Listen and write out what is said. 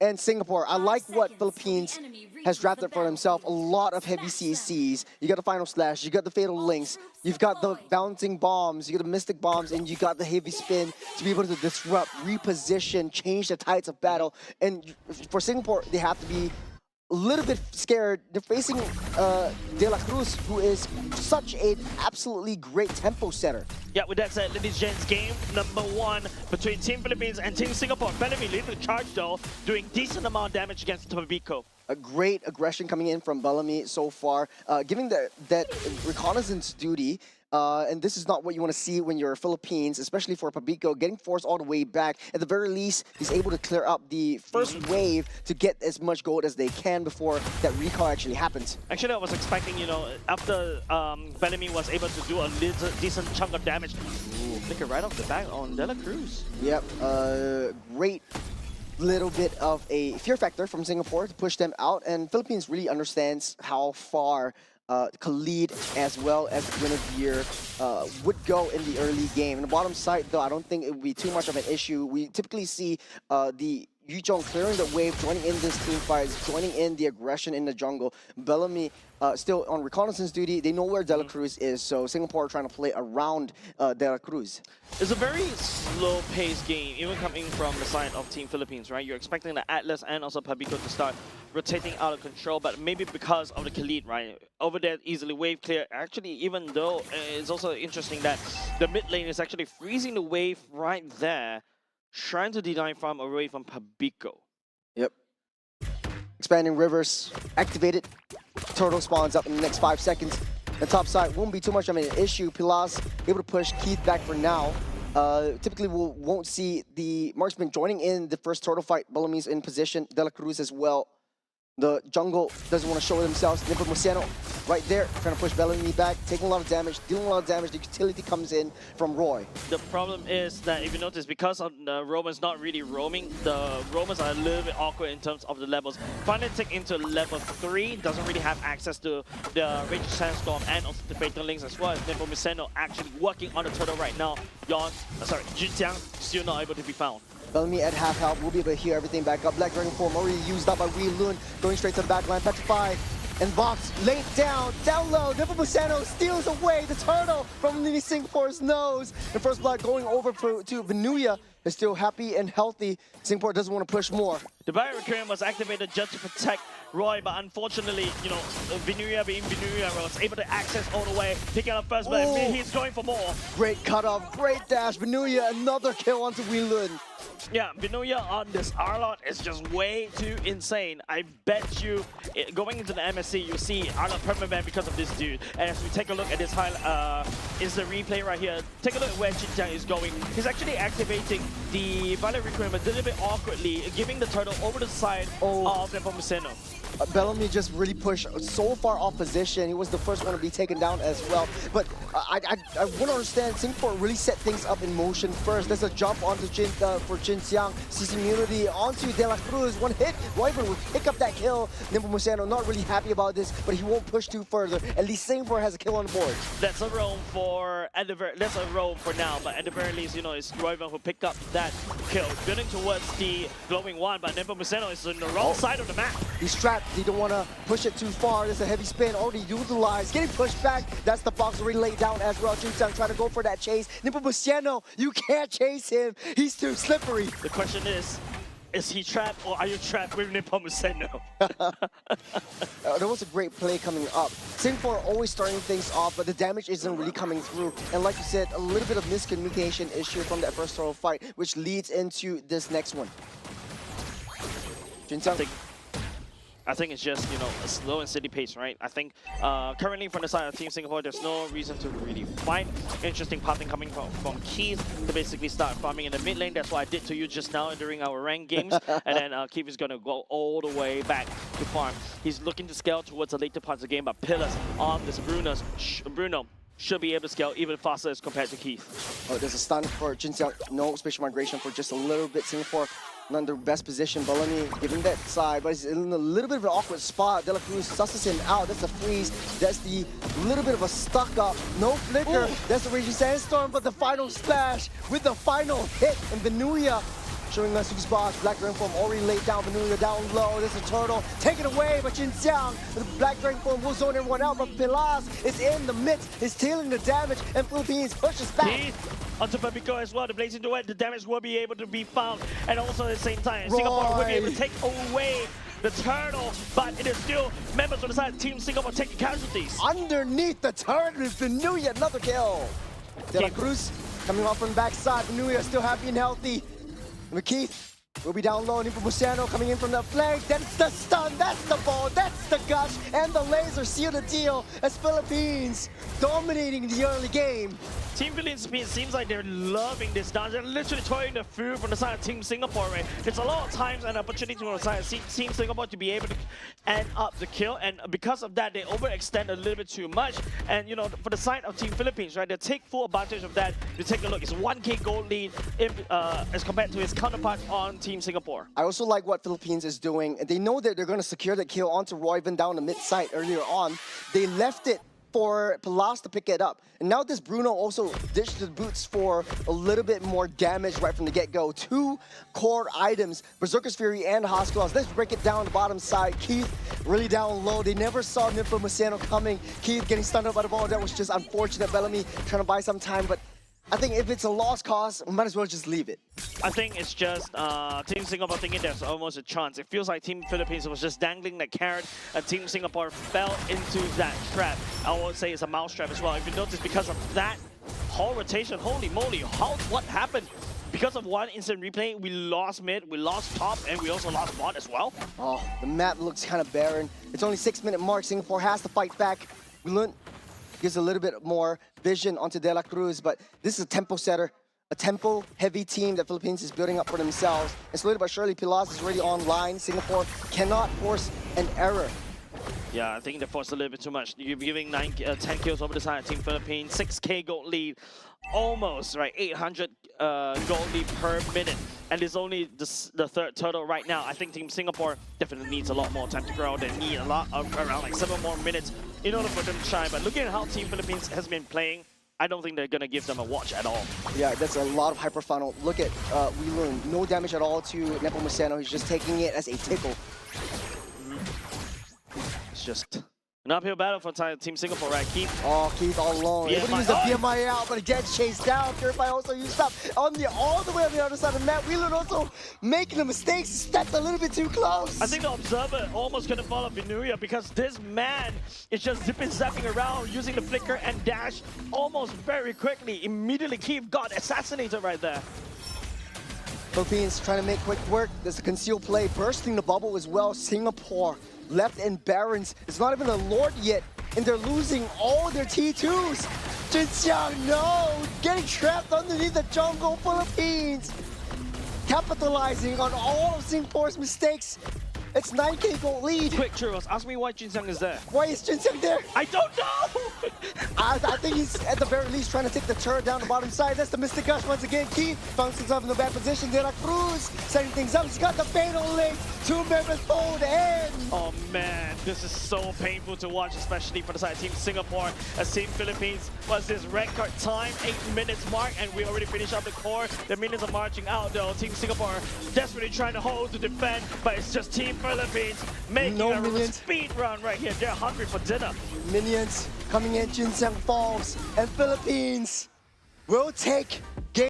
and Singapore. I like what Philippines has drafted for themselves. A lot of heavy CCs. You got the Final Slash, you got the Fatal Links, you've got the Bouncing Bombs, you got the Mystic Bombs, and you got the Heavy Spin to be able to disrupt, reposition, change the tides of battle. And for Singapore, they have to be a little bit scared. They're facing De La Cruz, who is such an absolutely great tempo setter. Yeah, with that said, ladies and gents, game number 1 between Team Philippines and Team Singapore. Bellamy leading the charge though, doing decent amount of damage against Tobico. A great aggression coming in from Bellamy so far, giving that reconnaissance duty. And this is not what you want to see when you're Philippines, especially for Pabico, getting forced all the way back. At the very least, he's able to clear up the first wave to get as much gold as they can before that recall actually happens. Actually, I was expecting, you know, after Bellamy was able to do a decent chunk of damage, flicker right off the back on De La Cruz. Yep, great little bit of a fear factor from Singapore to push them out, and Philippines really understands how far Khalid as well as Guinevere would go in the early game. In the bottom side, though, I don't think it would be too much of an issue. We typically see the Yuzhong clearing the wave, joining in this team fights, joining in the aggression in the jungle. Bellamy still on reconnaissance duty. They know where De La Cruz is, so Singapore are trying to play around De La Cruz. It's a very slow-paced game, even coming from the side of Team Philippines, right? You're expecting the Atlas and also Pabico to start rotating out of control, but maybe because of the Khalid, right? Over there, easily wave clear. Actually, even though it's also interesting that the mid lane is actually freezing the wave right there, trying to deny farm away from Pabico. Yep. Expanding rivers activated. Turtle spawns up in the next 5 seconds. The top side won't be too much of an issue. Pilas able to push Keith back for now. Typically, we won't see the marksman joining in the first turtle fight. Bellamy's in position. De La Cruz as well. The jungle doesn't want to show themselves. Nepomuceno right there, trying to push Bellamy back, taking a lot of damage, dealing a lot of damage. The utility comes in from Roy. The problem is that if you notice, because of the Romans not really roaming, the Romans are a little bit awkward in terms of the levels. Fnatic into level 3 doesn't really have access to the Rage Sandstorm and also the Fatal Links as well as Nepomuceno actually working on the turtle right now. Junjiang still not able to be found. Bellamy at half health will be able to heal everything back up. Black Dragon form already used up by Wei Lun, going straight to the back line. Petrify and Box laid down low. Nepomuceno steals away the turtle from underneath Singapore's nose. The first blood going over to Venuya is still happy and healthy. Singapore doesn't want to push more. The Barrier Recurrent was activated just to protect Roy, but unfortunately, you know, Venuya being Venuya was able to access all the way, picking up first blood. He's going for more. Great cutoff, great dash. Venuya, another kill onto Wei Lun. Yeah, Venuya on this Arlott is just way too insane. I bet you, going into the MSC, you see Arlott permaban because of this dude. And as we take a look at this instant replay right here, take a look at where Jinjiang is going. He's actually activating the Violet Recruitment a little bit awkwardly, giving the turtle over the side of Nepomuceno. Bellamy just really pushed so far off position. He was the first one to be taken down as well. But I want to understand, Singapore really set things up in motion first. There's a jump onto for Jinjiang. CC immunity onto De La Cruz. One hit, Wyvern will pick up that kill. Nepomuceno not really happy about this, but he won't push too further. At least Singapore has a kill on the board. That's a roam for now, but at the very least, you know, it's Wyvern who picked up that kill. Building towards the glowing one, but Nepomuceno is on the wrong side of the map. He's trapped. They don't want to push it too far. There's a heavy spin already utilized. Getting pushed back. That's the box already laid down as well. Jinjiang trying to go for that chase. Nepomuceno, you can't chase him. He's too slippery. The question is he trapped or are you trapped with Nepomuceno? There was a great play coming up. Singapore always starting things off, but the damage isn't really coming through. And like you said, a little bit of miscommunication issue from that first turtle fight, which leads into this next one. Jinjiang. I think it's just, you know, a slow and steady pace, right? I think currently from the side of Team Singapore, there's no reason to really fight. Interesting pathing coming from Keith to basically start farming in the mid lane. That's what I did to you just now during our ranked games. And then Keith is going to go all the way back to farm. He's looking to scale towards the later parts of the game, but Pillars on this Bruno should be able to scale even faster as compared to Keith. Oh, there's a stun for Jinjiang. No spatial migration for just a little bit. Singapore not in the best position. Bellamy giving that side, but he's in a little bit of an awkward spot. De La Cruz susses him out. That's a freeze. That's the little bit of a stuck up. No flicker. That's the Raging Sandstorm, but the final splash with the final hit. And Venuya showing us who's boss. Black Dragon Form already laid down. Vanulia down low. There's a turtle. Taken away by Jinxiang. The Black Dragon Form will zone everyone out, but Pilas is in the midst. He's dealing the damage, and Philippines pushes back. Keith onto Fabico as well. The Blazing Duet, the damage will be able to be found. And also at the same time, Singapore will be able to take away the turtle, but it is still members on the side of Team Singapore taking casualties. Underneath the turret is Vanulia, another kill. De La Cruz coming off from the backside. Vanulia still happy and healthy. And Keith will be down low. Nepomuceno coming in from the flank. That's the stun, that's the ball, that's the gush, and the laser seal the deal as Philippines dominating the early game. Team Philippines seems like they're loving this dance. They're literally throwing the food from the side of Team Singapore, right? It's a lot of times an opportunity from the side of Team Singapore to be able to end up the kill, and because of that, they overextend a little bit too much. And you know, for the side of Team Philippines, right, they take full advantage of that. You take a look, it's 1K gold lead as compared to his counterpart on Team Singapore. I also like what Philippines is doing. They know that they're going to secure the kill onto Royven down the mid side earlier on. They left it for Pilas to pick it up. And now this Bruno also dished the boots for a little bit more damage right from the get-go. 2 core items, Berserker's Fury and Hostiles. Let's break it down the bottom side. Keith really down low. They never saw Nepomuceno coming. Keith getting stunned up by the ball. That was just unfortunate. Bellamy trying to buy some time, but I think if it's a lost cause, we might as well just leave it. I think it's just Team Singapore thinking there's almost a chance. It feels like Team Philippines was just dangling the carrot, and Team Singapore fell into that trap. I would say it's a mousetrap as well. If you notice, because of that whole rotation, holy moly, what happened? Because of one instant replay, we lost mid, we lost top, and we also lost bot as well. Oh, the map looks kind of barren. It's only 6-minute mark. Singapore has to fight back. We learned gives a little bit more vision onto De La Cruz, but this is a tempo setter, a tempo-heavy team that Philippines is building up for themselves. And slowly but surely, Pilas is already online. Singapore cannot force an error. Yeah, I think they forced a little bit too much. You're giving 10 kills over the side of Team Philippines, 6K gold lead, almost, right, 800 gold lead per minute. And it's only the third turtle right now. I think Team Singapore definitely needs a lot more time to grow. They need a lot of around like 7 more minutes in order for them to shine. But looking at how Team Philippines has been playing, I don't think they're going to give them a watch at all. Yeah, that's a lot of hyper funnel. Look at Wheeloon, no damage at all to Nepomuceno. He's just taking it as a tickle. It's just an uphill battle for Team Singapore, right, Keith? Oh, Keith all alone. Able to use the BMI out, but he gets chased down. Purify also used up all the way on the other side of the map. Wheeloon also making the mistakes. He stepped a little bit too close. I think the Observer almost couldn't follow Vanulia because this man is just zapping around using the flicker and dash almost very quickly. Immediately, Keith got assassinated right there. Philippines trying to make quick work. There's a concealed play, bursting the bubble as well. Singapore left in Barons. It's not even a Lord yet, and they're losing all their T2s. Jinxiang, no! Getting trapped underneath the jungle. Philippines capitalizing on all of Singapore's mistakes. It's 9K gold lead. Quick, Churros, ask me why Jinxiang is there. Why is Jinxiang there? I don't know! I think he's at the very least trying to take the turret down the bottom side. That's the Mystic Gush once again. Keith finds himself in a bad position. De La Cruz setting things up. He's got the fatal link. 2 members fold in. Oh man, this is so painful to watch, especially for the side of Team Singapore. As Team Philippines was this record time, 8 minutes mark, and we already finished up the core. The minions are marching out though. Team Singapore desperately trying to hold to defend, but it's just Team Philippines making a speed run right here. They're hungry for dinner. Minions coming in, Jinxiang falls, and Philippines will take game.